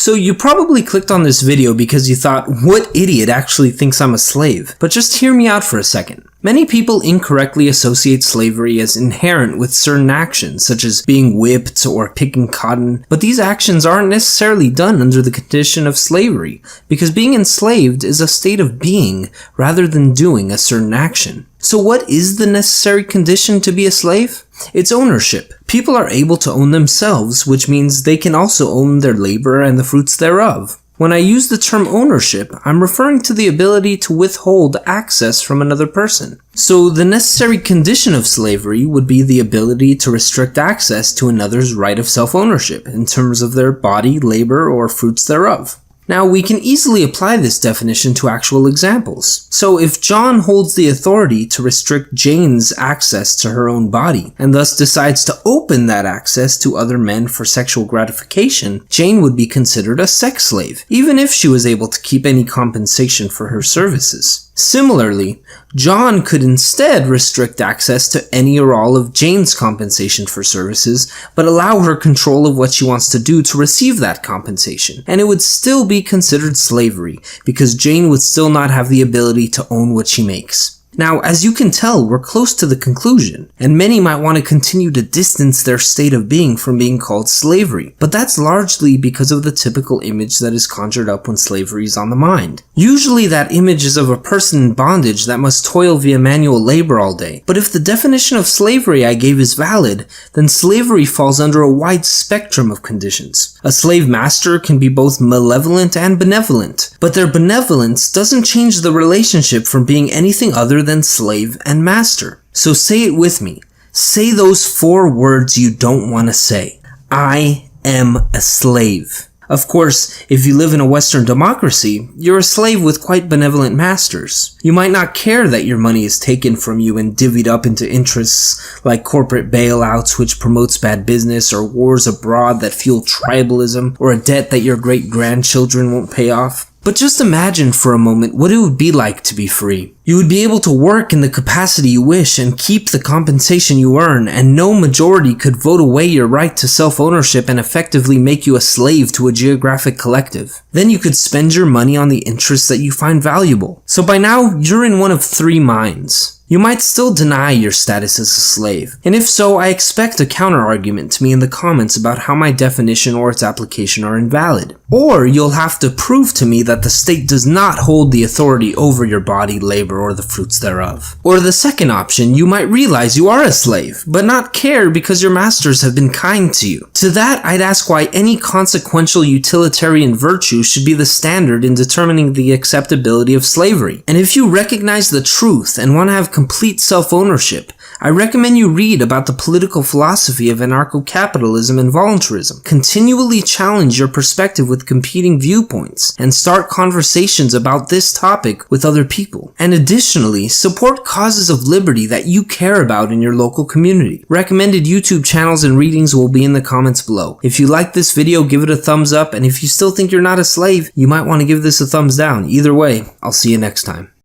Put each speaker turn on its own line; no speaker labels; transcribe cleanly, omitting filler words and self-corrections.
So you probably clicked on this video because you thought, what idiot actually thinks I'm a slave? But just hear me out for a second. Many people incorrectly associate slavery as inherent with certain actions, such as being whipped or picking cotton, but these actions aren't necessarily done under the condition of slavery, because being enslaved is a state of being rather than doing a certain action. So what is the necessary condition to be a slave? It's ownership. People are able to own themselves, which means they can also own their labor and the fruits thereof. When I use the term ownership, I'm referring to the ability to withhold access from another person. So the necessary condition of slavery would be the ability to restrict access to another's right of self-ownership in terms of their body, labor, or fruits thereof. Now, we can easily apply this definition to actual examples. So if John holds the authority to restrict Jane's access to her own body, and thus decides to open that access to other men for sexual gratification, Jane would be considered a sex slave, even if she was able to keep any compensation for her services. Similarly, John could instead restrict access to any or all of Jane's compensation for services, but allow her control of what she wants to do to receive that compensation, and it would still be considered slavery, because Jane would still not have the ability to own what she makes. Now, as you can tell, we're close to the conclusion, and many might want to continue to distance their state of being from being called slavery, but that's largely because of the typical image that is conjured up when slavery is on the mind. Usually that image is of a person in bondage that must toil via manual labor all day, but if the definition of slavery I gave is valid, then slavery falls under a wide spectrum of conditions. A slave master can be both malevolent and benevolent, but their benevolence doesn't change the relationship from being anything other than slave and master. So say it with me. Say those 4 words you don't want to say. I am a slave. Of course, if you live in a Western democracy, you're a slave with quite benevolent masters. You might not care that your money is taken from you and divvied up into interests like corporate bailouts which promotes bad business, or wars abroad that fuel tribalism, or a debt that your great-grandchildren won't pay off. But just imagine for a moment what it would be like to be free. You would be able to work in the capacity you wish and keep the compensation you earn, and no majority could vote away your right to self-ownership and effectively make you a slave to a geographic collective. Then you could spend your money on the interests that you find valuable. So by now, you're in one of 3 minds. You might still deny your status as a slave, and if so, I expect a counter-argument to me in the comments about how my definition or its application are invalid. Or you'll have to prove to me that the state does not hold the authority over your body, labor, or the fruits thereof. Or the second option, you might realize you are a slave, but not care because your masters have been kind to you. To that, I'd ask why any consequential utilitarian virtue should be the standard in determining the acceptability of slavery. And if you recognize the truth and want to have complete self-ownership, I recommend you read about the political philosophy of anarcho-capitalism and voluntarism. Continually challenge your perspective with competing viewpoints, and start conversations about this topic with other people. And additionally, support causes of liberty that you care about in your local community. Recommended YouTube channels and readings will be in the comments below. If you like this video, give it a thumbs up, and if you still think you're not a slave, you might want to give this a thumbs down. Either way, I'll see you next time.